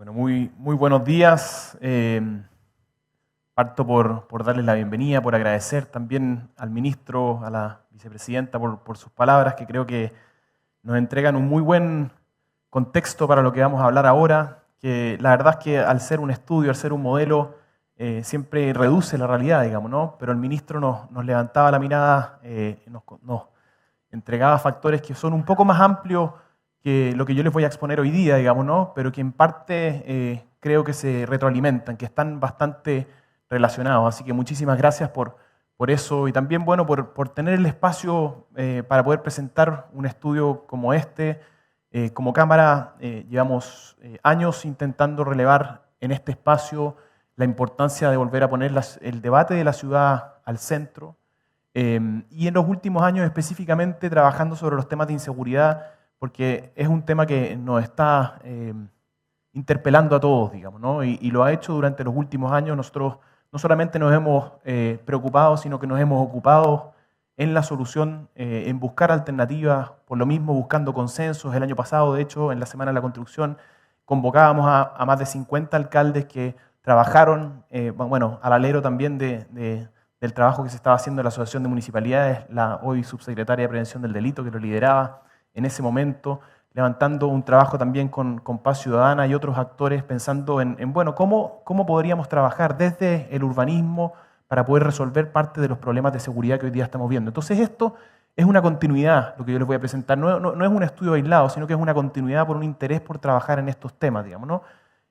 Bueno, muy buenos días. Parto por darles la bienvenida, por agradecer también al ministro, a la vicepresidenta por sus palabras, que creo que nos entregan un muy buen contexto para lo que vamos a hablar ahora, que la verdad es que al ser un estudio, al ser un modelo, siempre reduce la realidad, digamos, ¿no? Pero el ministro nos levantaba la mirada, nos entregaba factores que son un poco más amplios que lo que yo les voy a exponer hoy día, digamos, ¿no? Pero que en parte creo que se retroalimentan, que están bastante relacionados. Así que muchísimas gracias por eso y también, bueno, por tener el espacio para poder presentar un estudio como este. Como Cámara llevamos años intentando relevar en este espacio la importancia de volver a poner el debate de la ciudad al centro y en los últimos años específicamente trabajando sobre los temas de inseguridad, porque es un tema que nos está interpelando a todos, digamos, ¿no? Y lo ha hecho durante los últimos años. Nosotros no solamente nos hemos preocupado, sino que nos hemos ocupado en la solución, en buscar alternativas, por lo mismo buscando consensos. El año pasado, de hecho, en la Semana de la Construcción, convocábamos a más de 50 alcaldes que trabajaron, bueno, al alero también del trabajo que se estaba haciendo en la Asociación de Municipalidades, la hoy subsecretaria de Prevención del Delito, que lo lideraba en ese momento, levantando un trabajo también con Paz Ciudadana y otros actores, pensando bueno, cómo podríamos trabajar desde el urbanismo para poder resolver parte de los problemas de seguridad que hoy día estamos viendo. Entonces esto es una continuidad, lo que yo les voy a presentar. No es un estudio aislado, sino que es una continuidad por un interés por trabajar en estos temas, digamos, ¿no?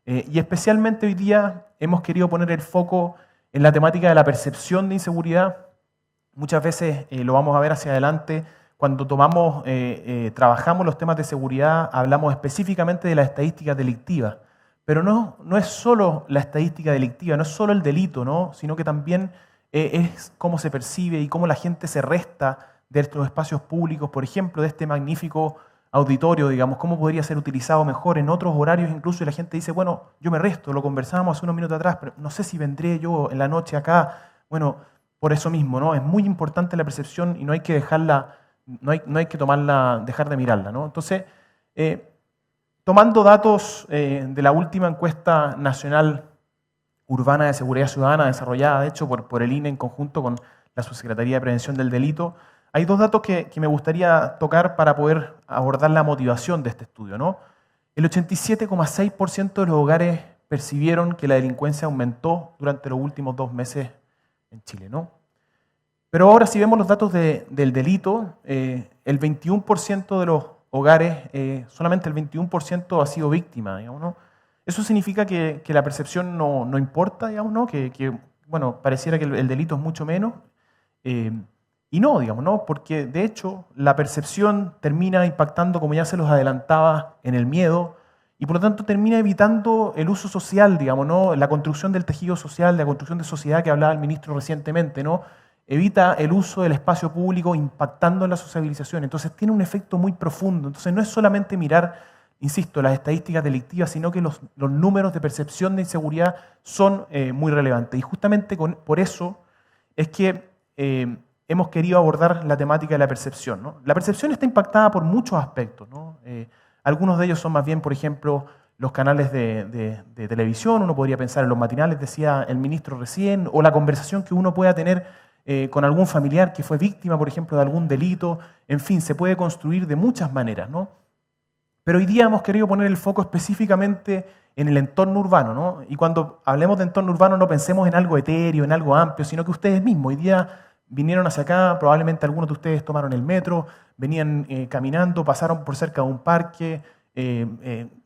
Y especialmente hoy día hemos querido poner el foco en la temática de la percepción de inseguridad. Muchas veces lo vamos a ver hacia adelante. Cuando trabajamos los temas de seguridad, hablamos específicamente de las estadísticas delictivas. Pero no es solo la estadística delictiva, no es solo el delito, ¿no? Sino que también es cómo se percibe y cómo la gente se resta de estos espacios públicos, por ejemplo, de este magnífico auditorio, digamos, cómo podría ser utilizado mejor en otros horarios incluso, y la gente dice, bueno, yo me resto, lo conversábamos hace unos minutos atrás, pero no sé si vendré yo en la noche acá. Bueno, por eso mismo, ¿no? Es muy importante la percepción y no hay que dejarla, no hay que dejar de mirarla, ¿no? Entonces, tomando datos de la última encuesta nacional urbana de seguridad ciudadana, desarrollada de hecho por el INE en conjunto con la Subsecretaría de Prevención del Delito, hay dos datos que me gustaría tocar para poder abordar la motivación de este estudio, ¿no? El 87,6% de los hogares percibieron que la delincuencia aumentó durante los últimos 2 meses en Chile, ¿no? Pero ahora si vemos los datos del delito, el 21% de los hogares, solamente el 21% ha sido víctima, digamos, ¿no? Eso significa que la percepción no importa, digamos, ¿no? Bueno, pareciera que el delito es mucho menos, y no, digamos, ¿no? Porque de hecho la percepción termina impactando, como ya se los adelantaba, en el miedo, y por lo tanto termina evitando el uso social, digamos, ¿no? La construcción del tejido social, la construcción de sociedad que hablaba el ministro recientemente, ¿no? Evita el uso del espacio público impactando en la sociabilización. Entonces tiene un efecto muy profundo. Entonces no es solamente mirar, insisto, las estadísticas delictivas, sino que los números de percepción de inseguridad son muy relevantes. Y justamente por eso es que hemos querido abordar la temática de la percepción, ¿no? La percepción está impactada por muchos aspectos, ¿no? Algunos de ellos son más bien, por ejemplo, los canales de televisión. Uno podría pensar en los matinales, decía el ministro recién, o la conversación que uno pueda tener con algún familiar que fue víctima, por ejemplo, de algún delito. En fin, se puede construir de muchas maneras, ¿no? Pero hoy día hemos querido poner el foco específicamente en el entorno urbano, ¿no? Y cuando hablemos de entorno urbano no pensemos en algo etéreo, en algo amplio, sino que ustedes mismos hoy día vinieron hacia acá, probablemente algunos de ustedes tomaron el metro, venían caminando, pasaron por cerca de un parque,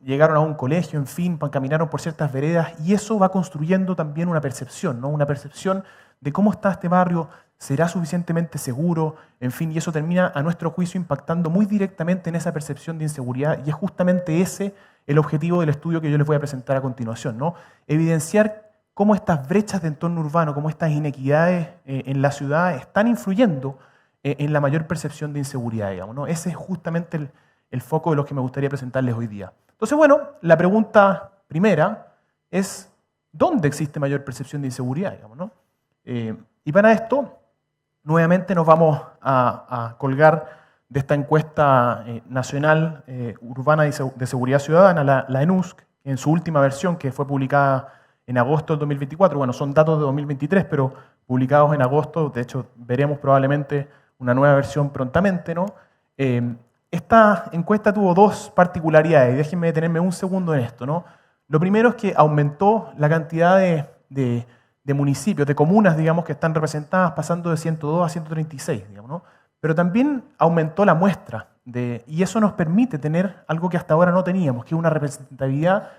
llegaron a un colegio, en fin, caminaron por ciertas veredas, y eso va construyendo también una percepción, ¿no? Una percepción de cómo está este barrio, será suficientemente seguro, en fin, y eso termina, a nuestro juicio, impactando muy directamente en esa percepción de inseguridad, y es justamente ese el objetivo del estudio que yo les voy a presentar a continuación, ¿no? Evidenciar cómo estas brechas de entorno urbano, cómo estas inequidades en la ciudad están influyendo en la mayor percepción de inseguridad, digamos, ¿no? Ese es justamente el foco de lo que me gustaría presentarles hoy día. Entonces, bueno, la pregunta primera es, ¿dónde existe mayor percepción de inseguridad, digamos, ¿no? Y para esto, nuevamente nos vamos a colgar de esta encuesta nacional urbana de seguridad ciudadana, la ENUSC, en su última versión, que fue publicada en agosto del 2024. Bueno, son datos de 2023, pero publicados en agosto. De hecho, veremos probablemente una nueva versión prontamente, ¿no? Esta encuesta tuvo dos particularidades, y déjenme detenerme un segundo en esto, ¿no? Lo primero es que aumentó la cantidad de municipios, de comunas, digamos, que están representadas, pasando de 102 a 136, digamos, ¿no? Pero también aumentó la muestra, y eso nos permite tener algo que hasta ahora no teníamos, que es una representatividad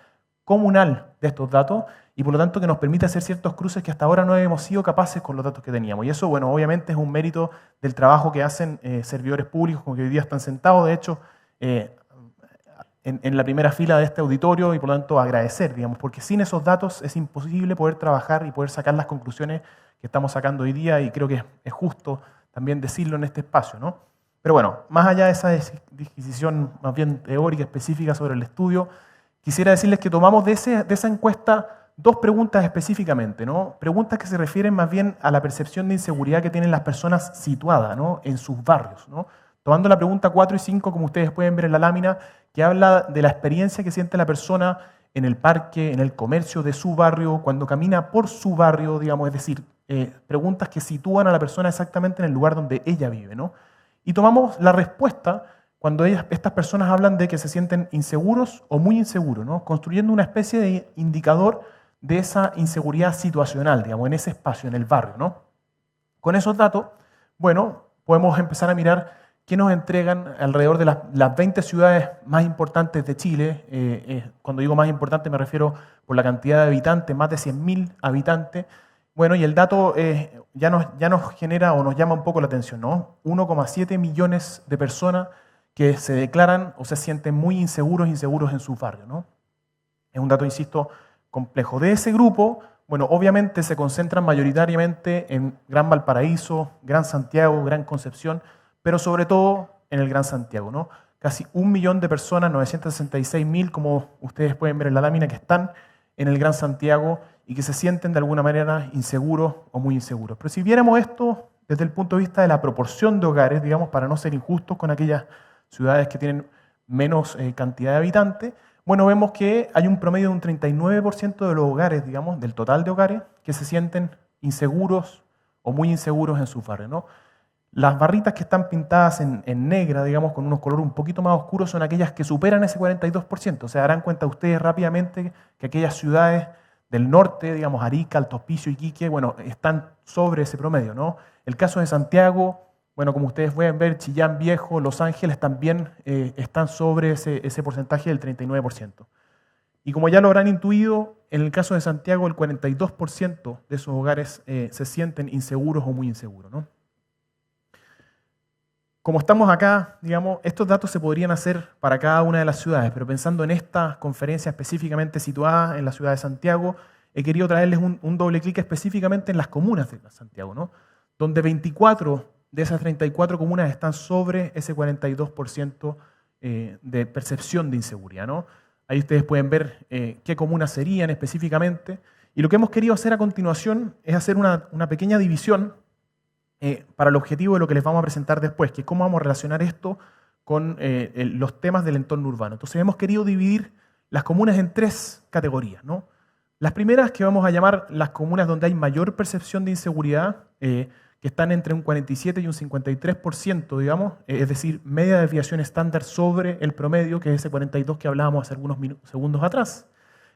comunal de estos datos, y por lo tanto que nos permite hacer ciertos cruces que hasta ahora no hemos sido capaces con los datos que teníamos. Y eso, bueno, obviamente es un mérito del trabajo que hacen servidores públicos como que hoy día están sentados, de hecho, en la primera fila de este auditorio, y por lo tanto agradecer, digamos, porque sin esos datos es imposible poder trabajar y poder sacar las conclusiones que estamos sacando hoy día, y creo que es justo también decirlo en este espacio, ¿no? Pero bueno, más allá de esa disquisición más bien teórica específica sobre el estudio, quisiera decirles que tomamos de esa encuesta dos preguntas específicamente, ¿no? Preguntas que se refieren más bien a la percepción de inseguridad que tienen las personas situadas, ¿no?, en sus barrios, ¿no? Tomando la pregunta 4 y 5, como ustedes pueden ver en la lámina, que habla de la experiencia que siente la persona en el parque, en el comercio de su barrio, cuando camina por su barrio, digamos, es decir, preguntas que sitúan a la persona exactamente en el lugar donde ella vive, ¿no? Y tomamos la respuesta cuando estas personas hablan de que se sienten inseguros o muy inseguros, ¿no?, construyendo una especie de indicador de esa inseguridad situacional, digamos, en ese espacio, en el barrio, ¿no? Con esos datos, bueno, podemos empezar a mirar qué nos entregan alrededor de las 20 ciudades más importantes de Chile. Cuando digo más importante me refiero por la cantidad de habitantes, más de 100.000 habitantes. Bueno, y el dato ya nos genera o nos llama un poco la atención, ¿no? 1,7 millones de personas que se declaran o se sienten muy inseguros en sus barrios, ¿no? Es un dato, insisto, complejo. De ese grupo, bueno, obviamente se concentran mayoritariamente en Gran Valparaíso, Gran Santiago, Gran Concepción, pero sobre todo en el Gran Santiago, ¿no? Casi 1 millón de personas, 966.000, como ustedes pueden ver en la lámina, que están en el Gran Santiago y que se sienten de alguna manera inseguros o muy inseguros. Pero si viéramos esto desde el punto de vista de la proporción de hogares, digamos, para no ser injustos con aquellas ciudades que tienen menos cantidad de habitantes, bueno, vemos que hay un promedio de un 39% de los hogares, digamos, del total de hogares, que se sienten inseguros o muy inseguros en sus barrios, ¿no? Las barritas que están pintadas en negra, digamos, con unos colores un poquito más oscuros, son aquellas que superan ese 42%. Se darán cuenta ustedes rápidamente que aquellas ciudades del norte, digamos, Arica, Alto Hospicio, Iquique, bueno, están sobre ese promedio, ¿no? El caso de Santiago, bueno, como ustedes pueden ver, Chillán Viejo, Los Ángeles también están sobre ese porcentaje del 39%. Y como ya lo habrán intuido, en el caso de Santiago, el 42% de esos hogares se sienten inseguros o muy inseguros, ¿no? Como estamos acá, digamos, estos datos se podrían hacer para cada una de las ciudades, pero pensando en esta conferencia específicamente situada en la ciudad de Santiago, he querido traerles un doble clic específicamente en las comunas de Santiago, ¿no?, donde 24 de esas 34 comunas están sobre ese 42% de percepción de inseguridad, ¿no? Ahí ustedes pueden ver qué comunas serían específicamente. Y lo que hemos querido hacer a continuación es hacer una pequeña división para el objetivo de lo que les vamos a presentar después, que es cómo vamos a relacionar esto con los temas del entorno urbano. Entonces hemos querido dividir las comunas en 3 categorías, ¿no? Las primeras, que vamos a llamar las comunas donde hay mayor percepción de inseguridad, que están entre un 47 y un 53%, digamos, es decir, media desviación estándar sobre el promedio, que es ese 42 que hablábamos hace algunos segundos atrás.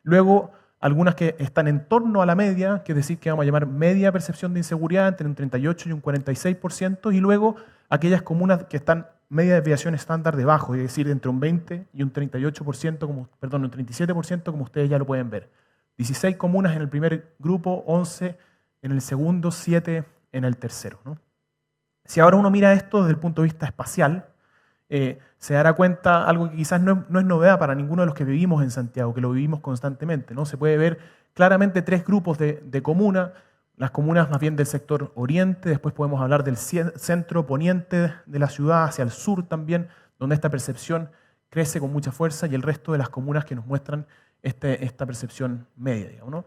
Luego, algunas que están en torno a la media, que es decir, que vamos a llamar media percepción de inseguridad, entre un 38 y un 46%, y luego aquellas comunas que están media desviación estándar debajo, es decir, entre un 20 y un 38%, un 37%, como ustedes ya lo pueden ver. 16 comunas en el primer grupo, 11 en el segundo, 7 en el tercero, ¿no? Si ahora uno mira esto desde el punto de vista espacial, se dará cuenta algo que quizás no es novedad para ninguno de los que vivimos en Santiago, que lo vivimos constantemente, ¿no? Se puede ver claramente 3 grupos de comunas, las comunas más bien del sector oriente, después podemos hablar del centro poniente de la ciudad, hacia el sur también, donde esta percepción crece con mucha fuerza, y el resto de las comunas que nos muestran esta percepción media, digamos, ¿no?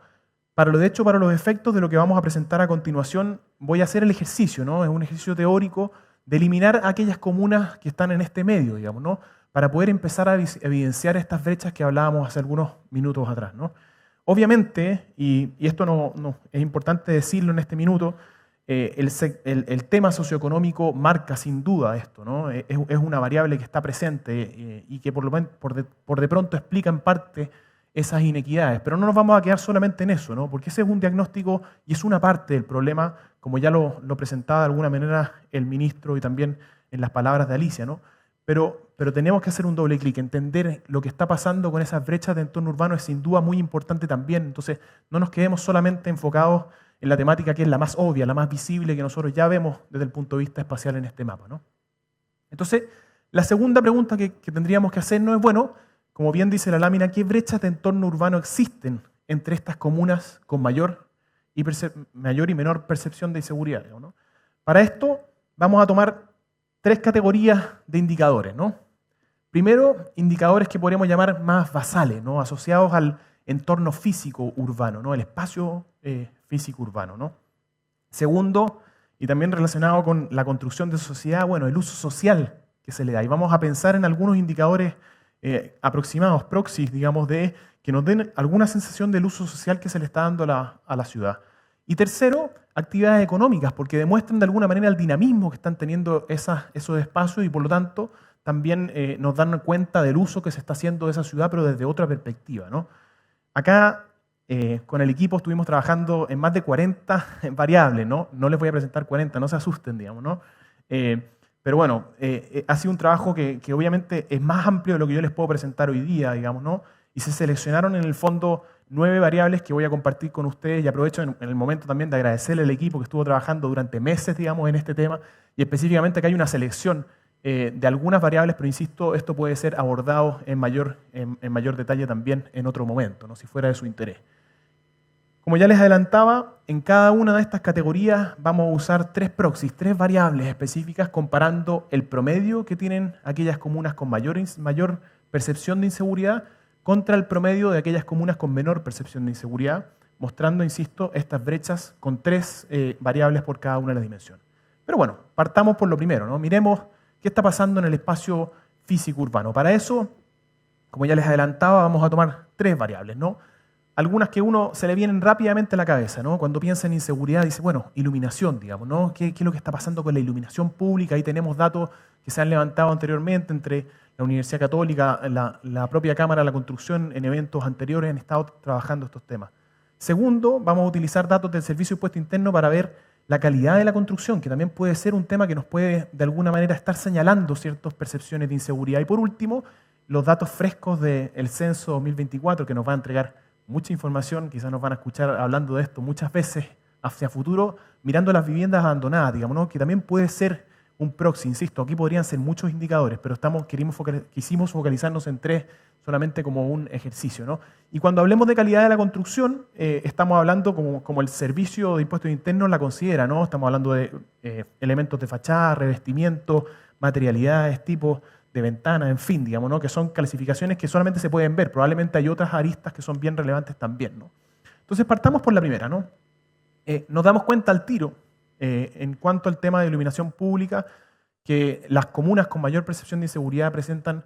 Para los efectos de lo que vamos a presentar a continuación, voy a hacer el ejercicio, ¿no? Es un ejercicio teórico de eliminar aquellas comunas que están en este medio, digamos, ¿no? para poder empezar a evidenciar estas brechas que hablábamos hace algunos minutos atrás, ¿no? Obviamente, y esto no es importante decirlo en este minuto, el tema socioeconómico marca sin duda esto, ¿no? Es una variable que está presente y que por de pronto explica en parte esas inequidades. Pero no nos vamos a quedar solamente en eso, ¿no? Porque ese es un diagnóstico y es una parte del problema, como ya lo presentaba de alguna manera el ministro y también en las palabras de Alicia, ¿no? Pero tenemos que hacer un doble clic, entender lo que está pasando con esas brechas de entorno urbano es sin duda muy importante también. Entonces, no nos quedemos solamente enfocados en la temática que es la más obvia, la más visible, que nosotros ya vemos desde el punto de vista espacial en este mapa, ¿no? Entonces, la segunda pregunta que tendríamos que hacernos es, bueno, como bien dice la lámina, ¿qué brechas de entorno urbano existen entre estas comunas con mayor y menor percepción de inseguridad, ¿no? Para esto, vamos a tomar 3 categorías de indicadores, ¿no? Primero, indicadores que podríamos llamar más basales, ¿no? Asociados al entorno físico urbano, ¿no? El espacio físico urbano, ¿no? Segundo, y también relacionado con la construcción de sociedad, bueno, el uso social que se le da. Y vamos a pensar en algunos indicadores aproximados, proxies, digamos, que nos den alguna sensación del uso social que se le está dando a la ciudad. Y tercero, actividades económicas, porque demuestran de alguna manera el dinamismo que están teniendo esos espacios y por lo tanto también nos dan cuenta del uso que se está haciendo de esa ciudad, pero desde otra perspectiva, ¿no? Acá con el equipo estuvimos trabajando en más de 40 variables, ¿no? No les voy a presentar 40, no se asusten, digamos, ¿no? Pero bueno, ha sido un trabajo que obviamente es más amplio de lo que yo les puedo presentar hoy día, digamos, ¿no? Y se seleccionaron en el fondo 9 variables que voy a compartir con ustedes y aprovecho en el momento también de agradecerle al equipo que estuvo trabajando durante meses, digamos, en este tema y específicamente que hay una selección de algunas variables, pero insisto, esto puede ser abordado en mayor detalle también en otro momento, ¿no? Si fuera de su interés. Como ya les adelantaba, en cada una de estas categorías vamos a usar 3 proxies, 3 variables específicas comparando el promedio que tienen aquellas comunas con mayor percepción de inseguridad contra el promedio de aquellas comunas con menor percepción de inseguridad, mostrando, insisto, estas brechas con 3 variables por cada una de las dimensiones. Pero bueno, partamos por lo primero, ¿no? Miremos qué está pasando en el espacio físico urbano. Para eso, como ya les adelantaba, vamos a tomar 3 variables, ¿no? Algunas que uno se le vienen rápidamente a la cabeza, ¿no? Cuando piensa en inseguridad, dice, bueno, iluminación, digamos, ¿no? ¿Qué es lo que está pasando con la iluminación pública? Ahí tenemos datos que se han levantado anteriormente entre la Universidad Católica, la propia Cámara de la Construcción, en eventos anteriores han estado trabajando estos temas. Segundo, vamos a utilizar datos del Servicio de Impuesto Interno para ver la calidad de la construcción, que también puede ser un tema que nos puede de alguna manera estar señalando ciertas percepciones de inseguridad. Y por último, los datos frescos del Censo 2024, que nos va a entregar mucha información, quizás nos van a escuchar hablando de esto muchas veces hacia futuro, mirando las viviendas abandonadas, digamos, ¿no? Que también puede ser un proxy, insisto, aquí podrían ser muchos indicadores, pero quisimos focalizarnos en 3 solamente como un ejercicio, ¿no? Y cuando hablemos de calidad de la construcción, estamos hablando como el Servicio de Impuestos Internos la considera, ¿no? Estamos hablando de elementos de fachada, revestimiento, materialidades, tipos de ventanas, en fin, digamos, ¿no? Que son clasificaciones que solamente se pueden ver. Probablemente hay otras aristas que son bien relevantes también, ¿no? Entonces partamos por la primera, ¿no? Nos damos cuenta al tiro, en cuanto al tema de iluminación pública, que las comunas con mayor percepción de inseguridad presentan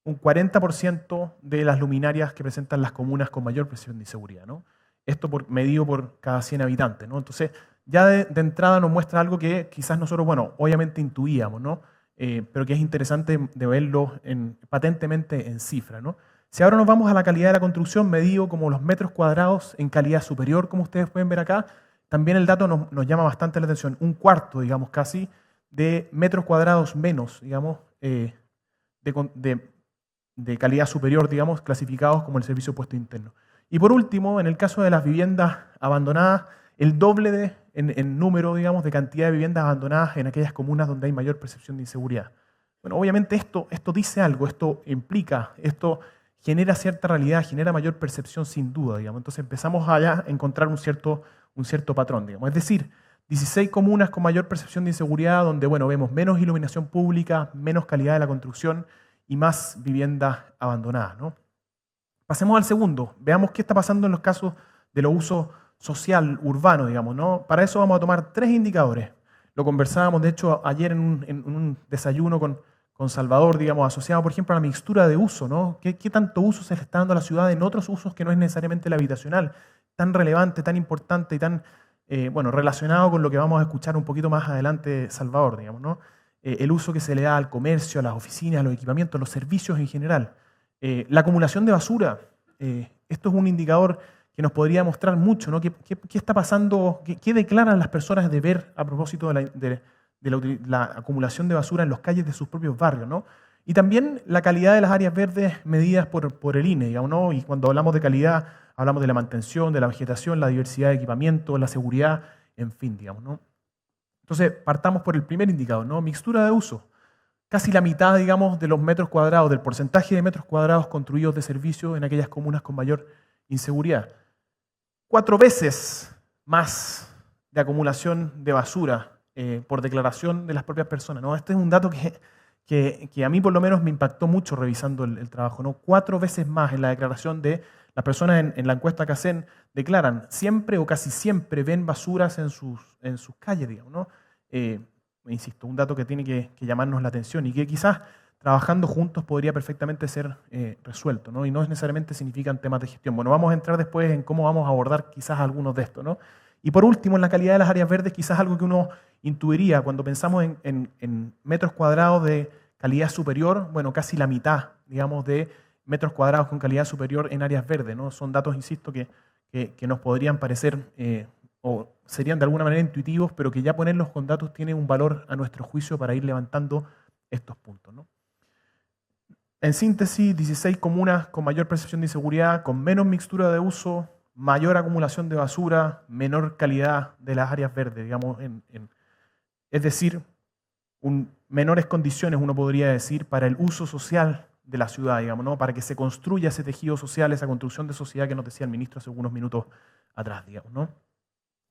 un 40% de las luminarias que presentan las comunas con mayor percepción de inseguridad, ¿no? Esto medido por cada 100 habitantes, ¿no? Entonces, ya de entrada nos muestra algo que quizás nosotros, bueno, obviamente intuíamos, ¿no? Pero que es interesante de verlo patentemente en cifra, ¿no? Si ahora nos vamos a la calidad de la construcción, medido como los metros cuadrados en calidad superior, como ustedes pueden ver acá, también el dato nos llama bastante la atención. Un cuarto, digamos, casi, de metros cuadrados menos, digamos, de calidad superior, digamos, clasificados como el Servicio de Impuesto Interno. Y por último, en el caso de las viviendas abandonadas, el doble en número, digamos, de cantidad de viviendas abandonadas en aquellas comunas donde hay mayor percepción de inseguridad. Bueno, obviamente esto dice algo, esto implica, esto genera cierta realidad, genera mayor percepción sin duda, digamos. Entonces empezamos allá a encontrar un cierto patrón, digamos. Es decir, 16 comunas con mayor percepción de inseguridad donde, bueno, vemos menos iluminación pública, menos calidad de la construcción y más viviendas abandonadas, ¿no? Pasemos al segundo, veamos qué está pasando en los casos de los usos social, urbano, digamos, ¿no? Para eso vamos a tomar 3 indicadores. Lo conversábamos, de hecho, ayer en un desayuno con con Salvador, digamos, asociado, por ejemplo, a la mixtura de uso, ¿no? ¿Qué tanto uso se le está dando a la ciudad en otros usos que no es necesariamente el habitacional? Tan relevante, tan importante y tan, bueno, relacionado con lo que vamos a escuchar un poquito más adelante, Salvador, digamos, ¿no? El uso que se le da al comercio, a las oficinas, a los equipamientos, a los servicios en general. La acumulación de basura, esto es un indicador que nos podría mostrar mucho, ¿no? ¿Qué está pasando? ¿Qué declaran las personas de ver a propósito de la acumulación de basura en las calles de sus propios barrios, ¿no? Y también la calidad de las áreas verdes medidas por el INE, digamos, ¿no? Y cuando hablamos de calidad, hablamos de la mantención, de la vegetación, la diversidad de equipamiento, la seguridad, en fin, digamos, ¿no? Entonces, partamos por el primer indicador, ¿no? Mixtura de uso. Casi la mitad, digamos, de los metros cuadrados, del porcentaje de metros cuadrados construidos de servicio en aquellas comunas con mayor inseguridad. 4 veces más de acumulación de basura por declaración de las propias personas, ¿no? Este es un dato que a mí por lo menos me impactó mucho revisando el trabajo, ¿no? 4 veces más en la declaración de las personas en la encuesta que hacen, declaran siempre o casi siempre ven basuras en sus calles, digamos, ¿no? Insisto, un dato que tiene que llamarnos la atención y que quizás trabajando juntos podría perfectamente ser resuelto, ¿no? Y no necesariamente significan temas de gestión. Bueno, vamos a entrar después en cómo vamos a abordar quizás algunos de estos, ¿no? Y por último, en la calidad de las áreas verdes, quizás algo que uno intuiría cuando pensamos en metros cuadrados de calidad superior, bueno, casi la mitad, digamos, de metros cuadrados con calidad superior en áreas verdes, ¿no? Son datos, insisto, que nos podrían parecer o serían de alguna manera intuitivos, pero que ya ponerlos con datos tiene un valor a nuestro juicio para ir levantando estos puntos, ¿no? En síntesis, 16 comunas con mayor percepción de inseguridad, con menos mixtura de uso, mayor acumulación de basura, menor calidad de las áreas verdes, digamos, es decir, menores condiciones, uno podría decir, para el uso social de la ciudad, digamos, ¿no? Para que se construya ese tejido social, esa construcción de sociedad que nos decía el ministro hace unos minutos atrás, digamos, ¿no?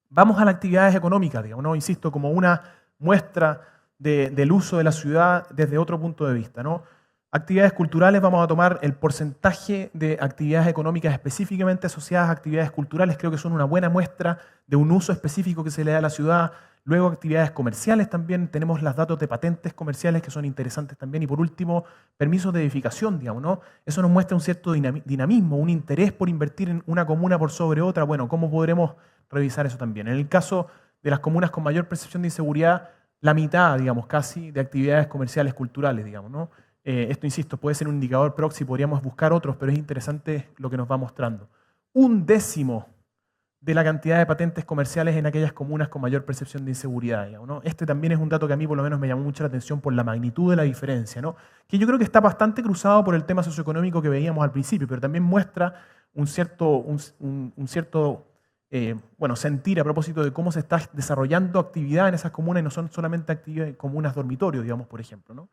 Vamos a las actividades económicas, digamos, ¿no? Insisto, como una muestra del uso de la ciudad desde otro punto de vista, ¿no? Actividades culturales, vamos a tomar el porcentaje de actividades económicas específicamente asociadas a actividades culturales, creo que son una buena muestra de un uso específico que se le da a la ciudad. Luego actividades comerciales también, tenemos los datos de patentes comerciales que son interesantes también. Y por último, permisos de edificación, digamos, ¿no? Eso nos muestra un cierto dinamismo, un interés por invertir en una comuna por sobre otra. Bueno, ¿cómo podremos revisar eso también? En el caso de las comunas con mayor percepción de inseguridad, la mitad, digamos, casi, de actividades comerciales culturales, digamos, ¿no? Esto, insisto, puede ser un indicador proxy, podríamos buscar otros, pero es interesante lo que nos va mostrando. 1/10 de la cantidad de patentes comerciales en aquellas comunas con mayor percepción de inseguridad, digamos, ¿no? Este también es un dato que a mí por lo menos me llamó mucho la atención por la magnitud de la diferencia, ¿no? Que yo creo que está bastante cruzado por el tema socioeconómico que veíamos al principio, pero también muestra un cierto bueno, sentir a propósito de cómo se está desarrollando actividad en esas comunas y no son solamente actividades comunas dormitorios, digamos, por ejemplo, ¿no?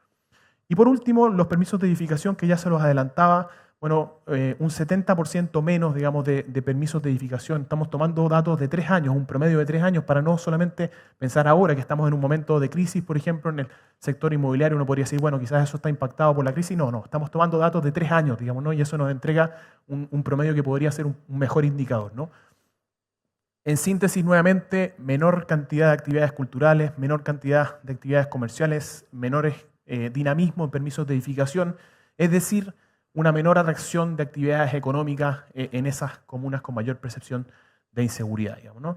Y por último, los permisos de edificación, que ya se los adelantaba, bueno, un 70% menos, digamos, de permisos de edificación. Estamos tomando datos de 3 años, un promedio de 3 años, para no solamente pensar ahora que estamos en un momento de crisis, por ejemplo, en el sector inmobiliario, uno podría decir, bueno, quizás eso está impactado por la crisis. No, estamos tomando datos de 3 años, digamos, ¿no? Y eso nos entrega un promedio que podría ser un mejor indicador, ¿no? En síntesis, nuevamente, menor cantidad de actividades culturales, menor cantidad de actividades comerciales, menores dinamismo en permisos de edificación, es decir, una menor atracción de actividades económicas en esas comunas con mayor percepción de inseguridad, digamos, ¿no?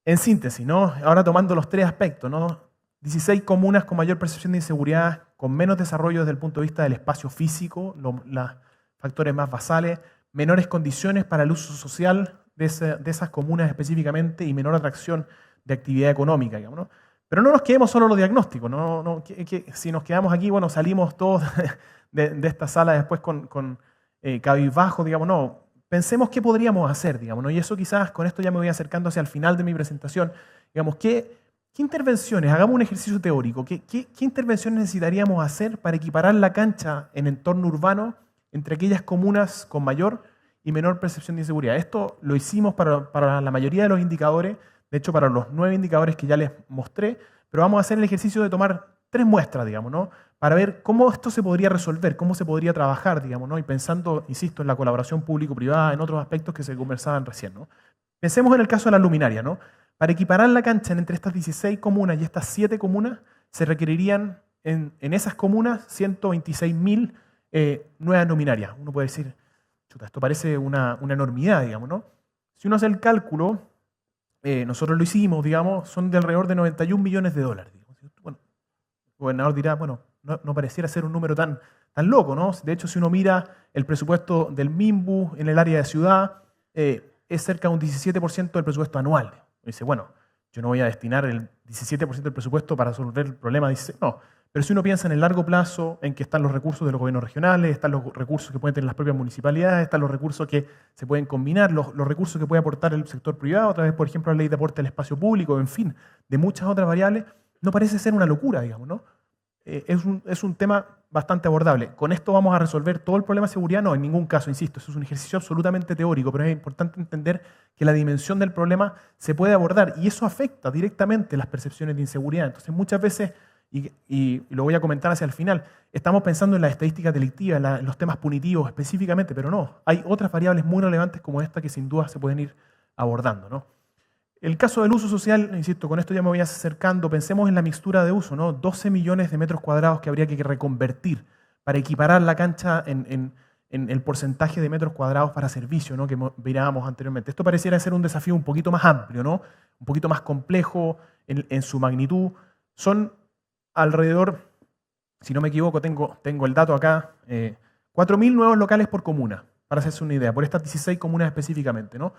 En síntesis, ¿no? Ahora tomando los 3 aspectos, ¿no? 16 comunas con mayor percepción de inseguridad, con menos desarrollo desde el punto de vista del espacio físico, los factores más basales, menores condiciones para el uso social de esas comunas específicamente y menor atracción de actividad económica, digamos, ¿no? Pero no nos quedemos solo los diagnósticos, ¿no? Si nos quedamos aquí, bueno, salimos todos de esta sala después con cabizbajo, digamos, no. Pensemos qué podríamos hacer, digamos, ¿no? Y eso quizás, con esto ya me voy acercando hacia el final de mi presentación, digamos, ¿qué intervenciones? Hagamos un ejercicio teórico. ¿Qué intervenciones necesitaríamos hacer para equiparar la cancha en entorno urbano entre aquellas comunas con mayor y menor percepción de inseguridad? Esto lo hicimos para la mayoría de los indicadores, de hecho para los 9 indicadores que ya les mostré, pero vamos a hacer el ejercicio de tomar 3 muestras, digamos, ¿no? Para ver cómo esto se podría resolver, cómo se podría trabajar, digamos, ¿no? Y pensando, insisto, en la colaboración público-privada, en otros aspectos que se conversaban recién, ¿no? Pensemos en el caso de la luminaria, ¿no? Para equiparar la cancha entre estas 16 comunas y estas 7 comunas, se requerirían en esas comunas 126.000 nuevas luminarias. Uno puede decir, chuta, esto parece una enormidad, digamos, ¿no? Si uno hace el cálculo, nosotros lo hicimos, digamos, son de alrededor de 91 millones de dólares. Bueno, el gobernador dirá, bueno, no pareciera ser un número tan loco, ¿no? De hecho, si uno mira el presupuesto del MIMBU en el área de ciudad, es cerca de un 17% del presupuesto anual. Uno dice, bueno, yo no voy a destinar el 17% del presupuesto para resolver el problema. Dice, no. Pero si uno piensa en el largo plazo, en que están los recursos de los gobiernos regionales, están los recursos que pueden tener las propias municipalidades, están los recursos que se pueden combinar, los recursos que puede aportar el sector privado, a través, por ejemplo, la ley de aporte al espacio público, en fin, de muchas otras variables, no parece ser una locura, digamos, ¿no? Es un tema bastante abordable. ¿Con esto vamos a resolver todo el problema de seguridad? No, en ningún caso, insisto, eso es un ejercicio absolutamente teórico, pero es importante entender que la dimensión del problema se puede abordar y eso afecta directamente las percepciones de inseguridad. Entonces, muchas veces, y lo voy a comentar hacia el final, estamos pensando en las estadísticas delictivas, en los temas punitivos específicamente, pero no, hay otras variables muy relevantes como esta que sin duda se pueden ir abordando, ¿no? El caso del uso social, insisto, con esto ya me voy acercando, pensemos en la mixtura de uso, ¿no? 12 millones de metros cuadrados que habría que reconvertir para equiparar la cancha en el porcentaje de metros cuadrados para servicio, ¿no? Que mirábamos anteriormente. Esto pareciera ser un desafío un poquito más amplio, ¿no? Un poquito más complejo en su magnitud. Son alrededor, si no me equivoco, tengo el dato acá, 4.000 nuevos locales por comuna, para hacerse una idea, por estas 16 comunas específicamente, ¿no?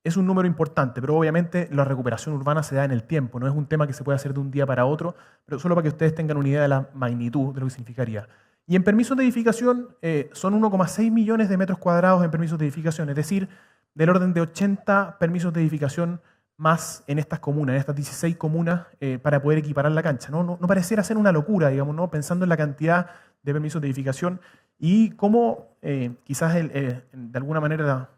Es un número importante, pero obviamente la recuperación urbana se da en el tiempo, no es un tema que se puede hacer de un día para otro, pero solo para que ustedes tengan una idea de la magnitud de lo que significaría. Y en permisos de edificación son 1,6 millones de metros cuadrados en permisos de edificación, es decir, del orden de 80 permisos de edificación más en estas comunas, en estas 16 comunas, para poder equiparar la cancha. No pareciera ser una locura, digamos, ¿no? Pensando en la cantidad de permisos de edificación y cómo quizás de alguna manera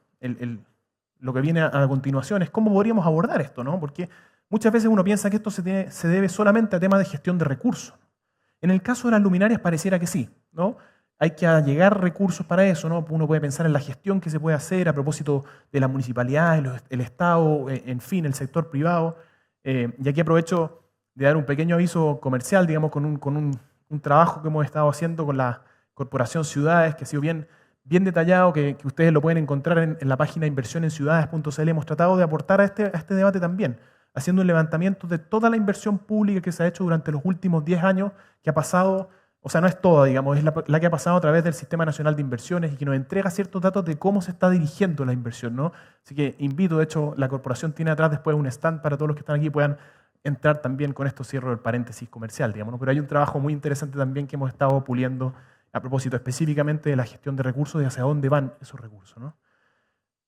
lo que viene a continuación es cómo podríamos abordar esto, ¿no? Porque muchas veces uno piensa que esto se debe solamente a temas de gestión de recursos. En el caso de las luminarias pareciera que sí, ¿no? Hay que allegar recursos para eso, ¿no? Uno puede pensar en la gestión que se puede hacer a propósito de las municipalidades, el Estado, en fin, el sector privado. Y aquí aprovecho de dar un pequeño aviso comercial, digamos, con un trabajo que hemos estado haciendo con la Corporación Ciudades, que ha sido bien detallado, que ustedes lo pueden encontrar en la página inversionenciudades.cl. Hemos tratado de aportar a este debate también, haciendo un levantamiento de toda la inversión pública que se ha hecho durante los últimos 10 años, que ha pasado, o sea, no es toda, digamos, es la que ha pasado a través del Sistema Nacional de Inversiones y que nos entrega ciertos datos de cómo se está dirigiendo la inversión, ¿no? Así que invito, de hecho, la corporación tiene atrás después un stand para todos los que están aquí puedan entrar también. Con esto cierro el paréntesis comercial, digamos, ¿no? Pero hay un trabajo muy interesante también que hemos estado puliendo a propósito específicamente de la gestión de recursos y hacia dónde van esos recursos, ¿no?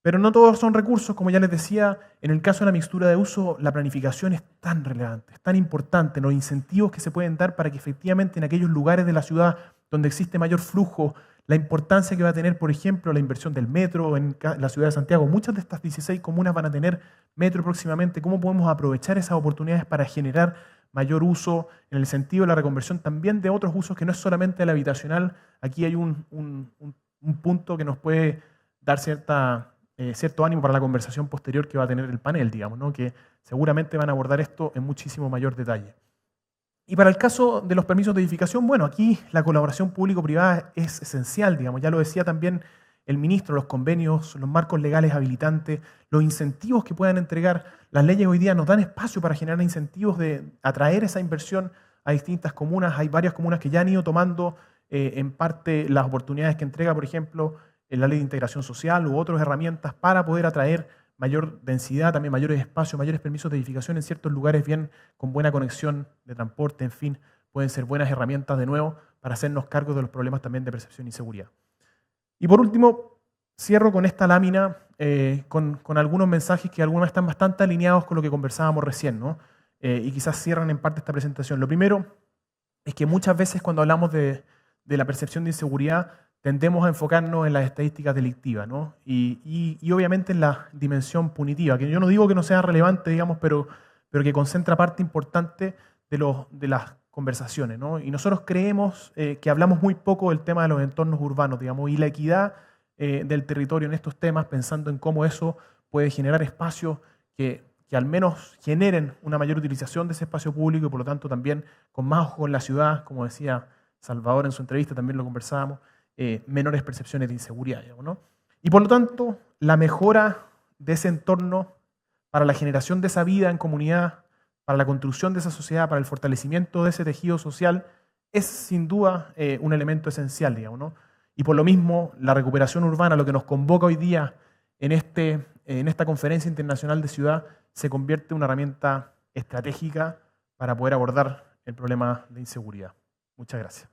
Pero no todos son recursos, como ya les decía, en el caso de la mixtura de uso, la planificación es tan relevante, es tan importante, los incentivos que se pueden dar para que efectivamente en aquellos lugares de la ciudad donde existe mayor flujo, la importancia que va a tener, por ejemplo, la inversión del metro en la ciudad de Santiago. Muchas de estas 16 comunas van a tener metro próximamente. ¿Cómo podemos aprovechar esas oportunidades para generar mayor uso en el sentido de la reconversión también de otros usos que no es solamente el habitacional? Aquí hay un punto que nos puede dar cierto ánimo para la conversación posterior que va a tener el panel, digamos, ¿no? Que seguramente van a abordar esto en muchísimo mayor detalle. Y para el caso de los permisos de edificación, bueno, aquí la colaboración público-privada es esencial, digamos, ya lo decía también el ministro, los convenios, los marcos legales habilitantes, los incentivos que puedan entregar. Las leyes hoy día nos dan espacio para generar incentivos de atraer esa inversión a distintas comunas. Hay varias comunas que ya han ido tomando en parte las oportunidades que entrega, por ejemplo, la ley de integración social u otras herramientas para poder atraer mayor densidad, también mayores espacios, mayores permisos de edificación en ciertos lugares bien con buena conexión de transporte, en fin, pueden ser buenas herramientas de nuevo para hacernos cargo de los problemas también de percepción y seguridad. Y por último, cierro con esta lámina con algunos mensajes que algunos están bastante alineados con lo que conversábamos recién, ¿no? Y quizás cierran en parte esta presentación. Lo primero es que muchas veces cuando hablamos de la percepción de inseguridad tendemos a enfocarnos en las estadísticas delictivas, ¿no? Y obviamente en la dimensión punitiva, que yo no digo que no sea relevante, digamos, pero que concentra parte importante de las conversaciones, ¿no? Y nosotros creemos que hablamos muy poco del tema de los entornos urbanos, digamos, y la equidad del territorio en estos temas, pensando en cómo eso puede generar espacios que que al menos generen una mayor utilización de ese espacio público y por lo tanto también con más ojos en la ciudad, como decía Salvador en su entrevista, también lo conversábamos, menores percepciones de inseguridad, digamos, ¿no? Y por lo tanto, la mejora de ese entorno para la generación de esa vida en comunidad, para la construcción de esa sociedad, para el fortalecimiento de ese tejido social, es sin duda un elemento esencial, digamos, ¿no? Y por lo mismo, la recuperación urbana, lo que nos convoca hoy día en esta conferencia internacional de ciudad, se convierte en una herramienta estratégica para poder abordar el problema de inseguridad. Muchas gracias.